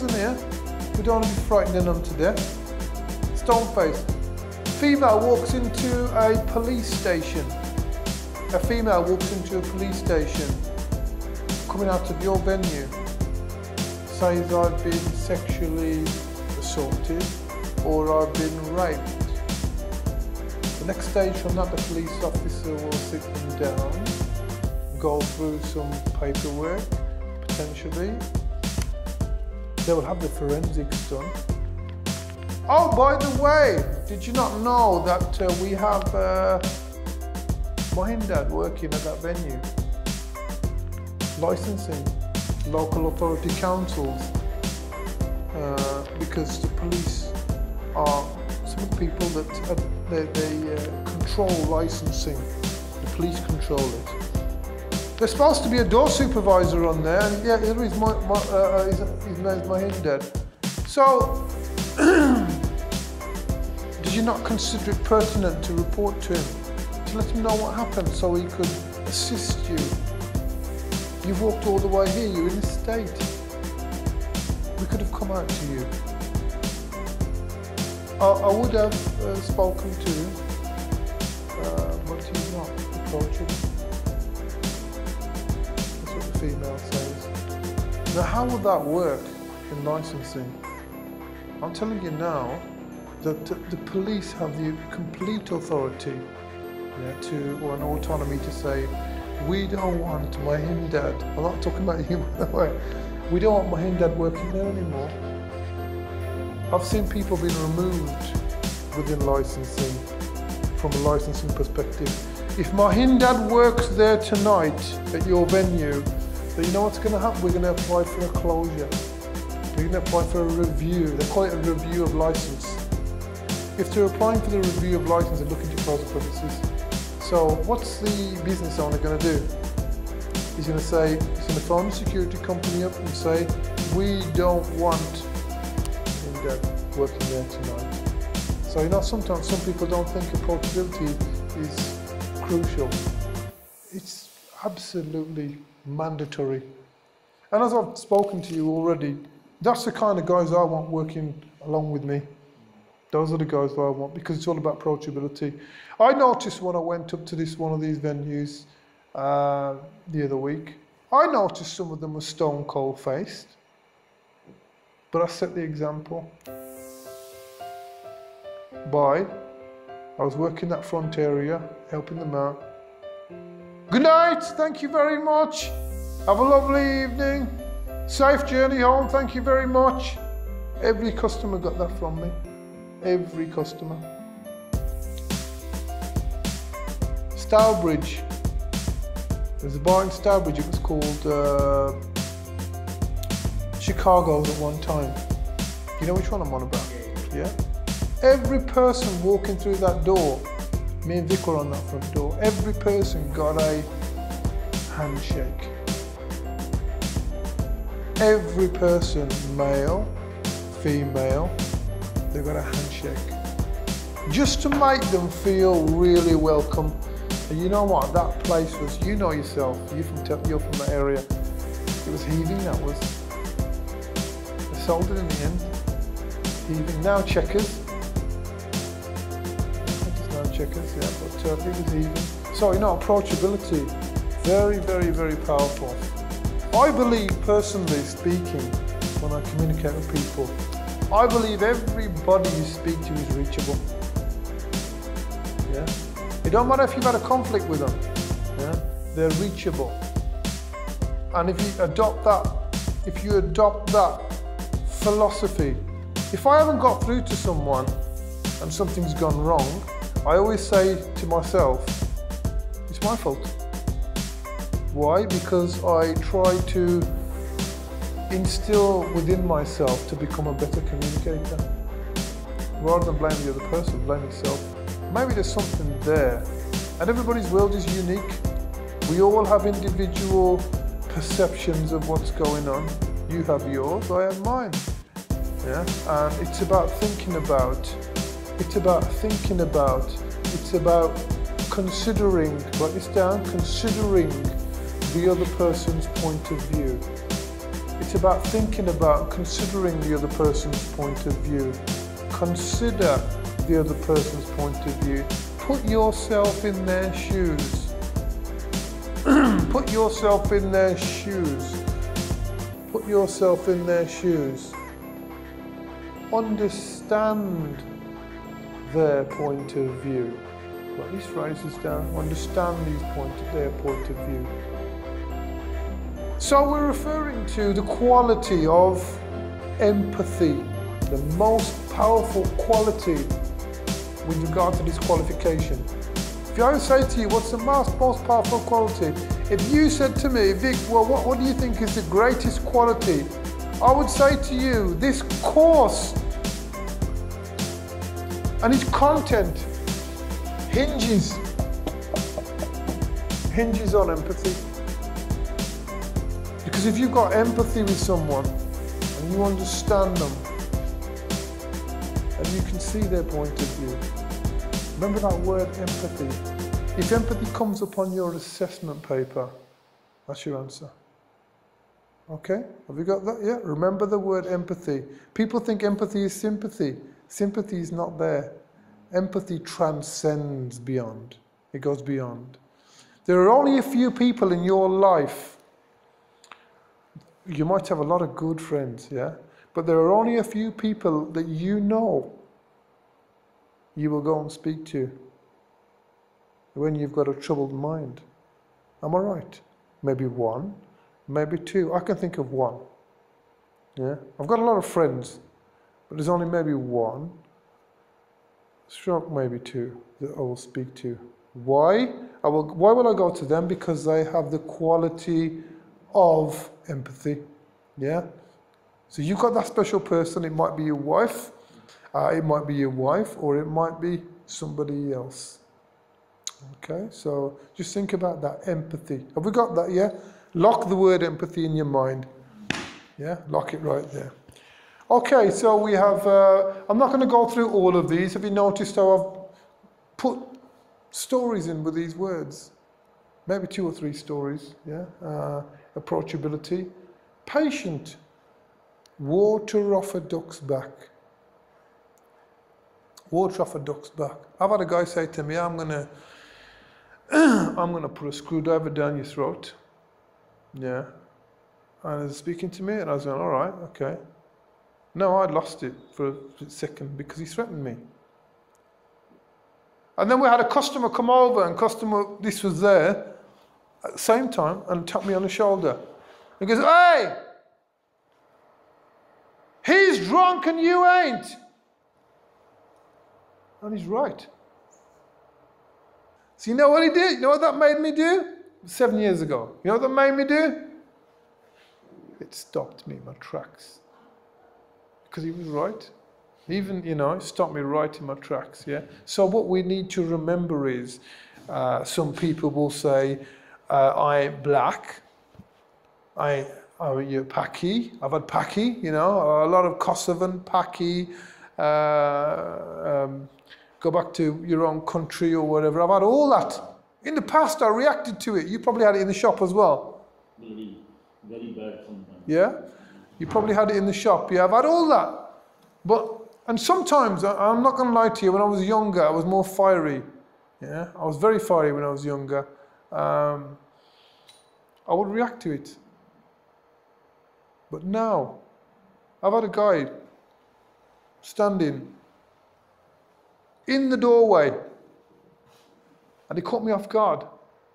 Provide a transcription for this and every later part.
in here. We don't want to be frightening them to death. Stone-faced. Female walks into a police station. A female walks into a police station coming out of your venue. Says, I've been sexually assaulted or I've been raped. The next stage from that, the police officer will sit them down, go through some paperwork, potentially. They will have the forensics done. Oh, by the way, did you not know that we have my dad working at that venue? Licensing, local authority councils, because the police are some of the people that they control licensing. The police control it. There's supposed to be a door supervisor on there, and yeah, here is his name's my dad. So, did you not consider it pertinent to report to him, to let him know what happened so he could assist you? You've walked all the way here, you're in a state. We could have come out to you. I would have spoken to him, but he's not approachable. That's what the female says. Now, how would that work in licensing? I'm telling you now that the police have the complete authority, or an autonomy to say, we don't want my dad. I'm not talking about you, by the way. We don't want my dad working there anymore. I've seen people being removed within licensing, from a licensing perspective. If my dad works there tonight at your venue, then you know what's going to happen? We're going to apply for a closure. We're going to apply for a review. They call it a review of license. If they're applying for the review of license, they're looking to close the premises. So what's the business owner going to do? He's going to phone the security company up and say, we don't want dad working there tonight. So you know, sometimes some people don't think approachability is crucial. It's absolutely mandatory. And as I've spoken to you already, that's the kind of guys I want working along with me. Those are the guys that I want, because it's all about approachability. I noticed when I went up to one of these venues the other week, I noticed some of them were stone cold faced, but I set the example by, I was working that front area, helping them out. Good night, thank you very much. Have a lovely evening. Safe journey home, thank you very much. Every customer got that from me. Every customer. Stourbridge. There's a bar in Stourbridge, it was called Chicago's at one time. You know which one I'm on about? Yeah? Every person walking through that door, me and Vic were on that front door, every person got a handshake. Every person, male, female, they got a handshake. Just to make them feel really welcome. And you know what, that place was, you know yourself, you're from that area, it was heaving, that was. They sold it in the end. Heaving. Now Checkers. I think it's now Checkers, yeah, but it was heaving. So, you know, approachability, very, very, very powerful. I believe, personally speaking, when I communicate with people, I believe everybody you speak to is reachable. Yeah? It don't matter if you've had a conflict with them, yeah? They're reachable. And if you adopt that philosophy, if I haven't got through to someone and something's gone wrong, I always say to myself, it's my fault. Why? Because I try to instill within myself to become a better communicator. Rather than blame the other person, blame yourself. Maybe there's something there. And everybody's world is unique. We all have individual perceptions of what's going on. You have yours, I have mine. Yeah? And it's about thinking about, it's about considering, write this down, considering the other person's point of view. It's about thinking about, considering the other person's point of view. Consider the other person's point of view. Put yourself in their shoes. Put yourself in their shoes. Put yourself in their shoes. Understand their point of view. Write these phrases down. Understand their point of view. So we're referring to the quality of empathy, the most powerful quality with regard to this qualification. If I say to you, what's the most powerful quality? If you said to me, Vic, well, what do you think is the greatest quality? I would say to you, this course and its content hinges on empathy. Because if you've got empathy with someone and you understand them and you can see their point of view, remember that word empathy. If empathy comes up on your assessment paper, that's your answer. Okay, have you got that? Yeah, remember the word empathy. People think empathy is sympathy. Sympathy is not there. Empathy transcends beyond. It goes beyond. There are only a few people in your life. You might have a lot of good friends, yeah? But there are only a few people that you know you will go and speak to when you've got a troubled mind. Am I right? Maybe one, maybe two. I can think of one. Yeah? I've got a lot of friends, but there's only maybe one, stroke maybe two, that I will speak to. Why? Why will I go to them? Because they have the quality of empathy. Yeah? So you've got that special person. It might be your wife, or it might be somebody else. Okay, so just think about that empathy. Have we got that? Yeah? Lock the word empathy in your mind. Yeah? Lock it right there. Okay, so we have, I'm not going to go through all of these. Have you noticed how I've put stories in with these words? Maybe 2 or 3 stories. Yeah? Approachability. Patient. Water off a duck's back. Water off a duck's back. I've had a guy say to me, I'm gonna put a screwdriver down your throat. Yeah. And he was speaking to me and I was going, all right, okay. No, I'd lost it for a second because he threatened me. And then we had a customer come over and this was there at the same time and tapped me on the shoulder. He goes, hey, he's drunk and you ain't. And he's right. So you know what he did? You know what that made me do? 7 years ago. You know what that made me do? It stopped me in my tracks. Because he was right. Even, it stopped me right in my tracks, yeah? So what we need to remember is, some people will say, I'm black, you're Paki, I've had Paki, a lot of Kosovan, Paki, go back to your own country or whatever. I've had all that. In the past, I reacted to it. You probably had it in the shop as well. Very, very bad sometimes. Yeah? You probably had it in the shop. Yeah, I've had all that. And sometimes, I'm not going to lie to you, when I was younger, I was more fiery. Yeah? I was very fiery when I was younger. I would react to it. But now, I've had a guy standing in the doorway and he caught me off guard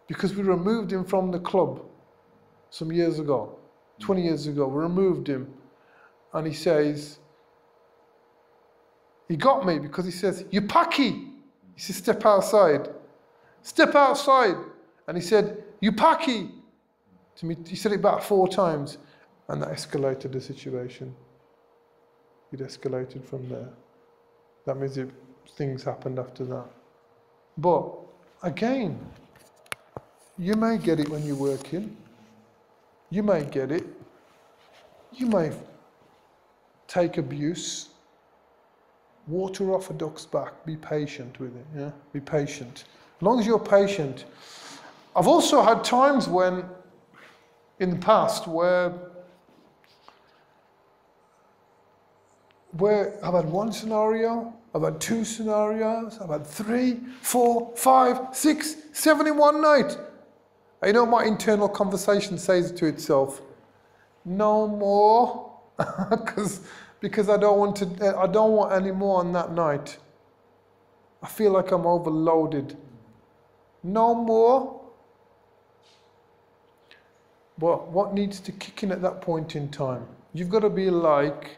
because we removed him from the club some years ago, 20 years ago. We removed him and he says, he got me because he says, you Paki. He says, step outside. Step outside. And he said, you Paki. To me, he said it about 4 times and that escalated the situation. It escalated from there. That means things happened after that. But again, you may get it when you're working. You may get it. You may take abuse. Water off a duck's back. Be patient with it. Yeah, be patient. As long as you're patient. I've also had times when, in the past, where where I've had one scenario, I've had two scenarios, I've had 3, 4, 5, 6, 7 in one night. And you know what my internal conversation says to itself? No more, because I don't want any more on that night. I feel like I'm overloaded. No more. But what needs to kick in at that point in time? You've got to be like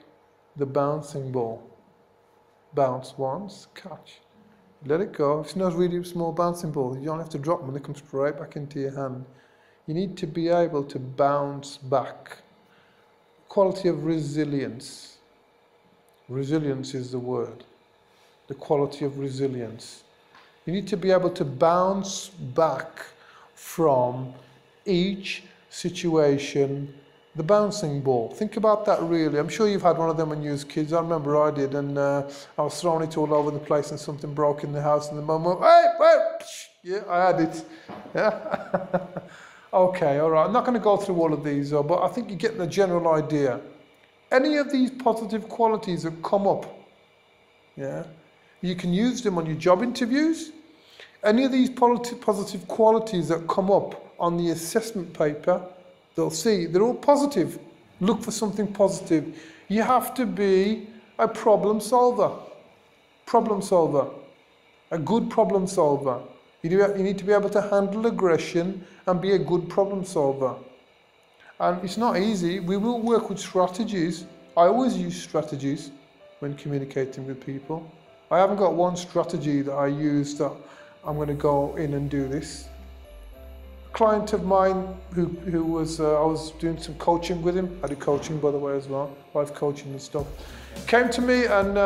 the bouncing ball. Bounce once, catch. Let it go. It's not really a small bouncing ball. You don't have to drop them, they come straight back into your hand. You need to be able to bounce back. Quality of resilience. Resilience is the word. The quality of resilience. You need to be able to bounce back from each situation. The bouncing ball. Think about that really. I'm sure you've had one of them when you was kids. I remember I did, and I was throwing it all over the place and something broke in the house and the mum went, hey, yeah, I had it. Yeah. Okay, all right. I'm not going to go through all of these, but I think you get the general idea. Any of these positive qualities that come up, yeah, you can use them on your job interviews. Any of these positive qualities that come up on the assessment paper, they'll see they're all positive. Look for something positive. You have to be a problem solver. Problem solver. A good problem solver. You need to be able to handle aggression and be a good problem solver. And it's not easy. We will work with strategies. I always use strategies when communicating with people. I haven't got one strategy that I use that I'm going to go in and do this. A client of mine who was, I was doing some coaching with him. I do coaching, by the way, as well, life coaching and stuff. Came to me and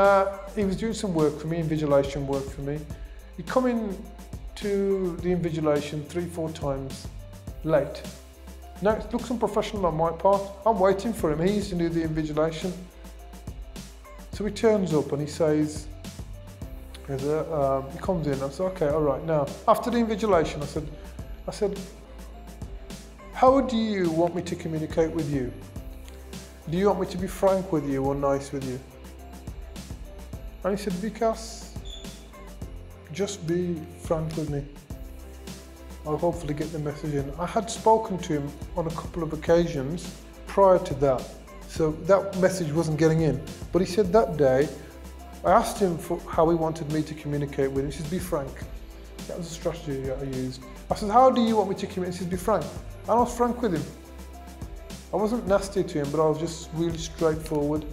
he was doing some work for me, invigilation work for me. He come in to the invigilation 3-4 times late. Now it looks unprofessional on my part. I'm waiting for him. He used to do the invigilation. So he turns up and he says, he comes in. I said, okay, all right. Now after the invigilation, I said, how do you want me to communicate with you? Do you want me to be frank with you or nice with you? And he said, Vikas, just be frank with me. I'll hopefully get the message in. I had spoken to him on a couple of occasions prior to that, so that message wasn't getting in. But he said that day, I asked him for how he wanted me to communicate with him. He said, be frank. That was a strategy that I used. I said, how do you want me to communicate? He said, be frank. And I was frank with him. I wasn't nasty to him, but I was just really straightforward.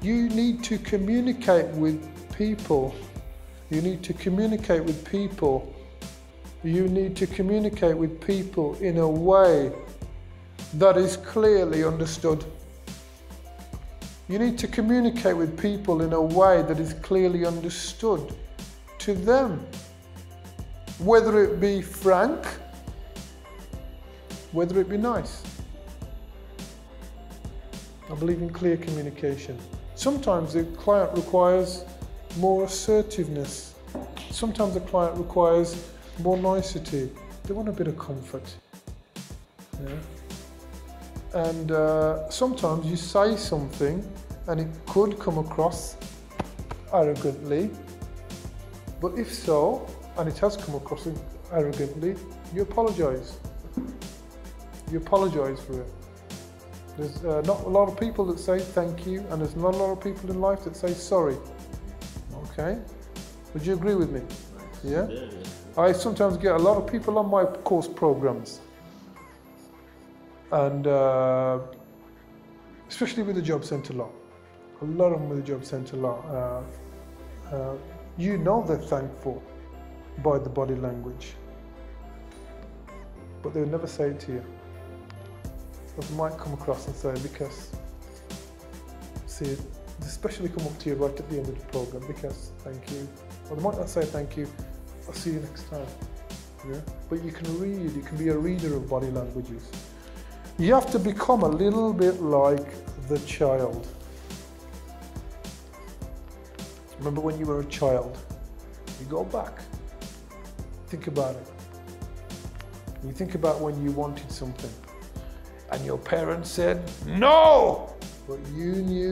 You need to communicate with people. You need to communicate with people. You need to communicate with people in a way that is clearly understood. You need to communicate with people in a way that is clearly understood to them. Whether it be frank, whether it be nice. I believe in clear communication. Sometimes the client requires more assertiveness. Sometimes the client requires more nicety. They want a bit of comfort. Yeah? And sometimes you say something and it could come across arrogantly, but if so, and it has come across arrogantly, you apologise. You apologise for it. There's not a lot of people that say thank you, and there's not a lot of people in life that say sorry. Okay? Would you agree with me? Yeah? I sometimes get a lot of people on my course programs, and especially with the job centre lot. A lot of them with the job centre lot. You know they're thankful by the body language, but they'll never say it to you. But they might come across and say, because, see, especially come up to you right at the end of the program, because thank you. Or they might not say thank you, I'll see you next time. Yeah? But you can read, you can be a reader of body languages. You have to become a little bit like the child. Remember when you were a child? You go back, think about it. You think about when you wanted something and your parents said, no! But you knew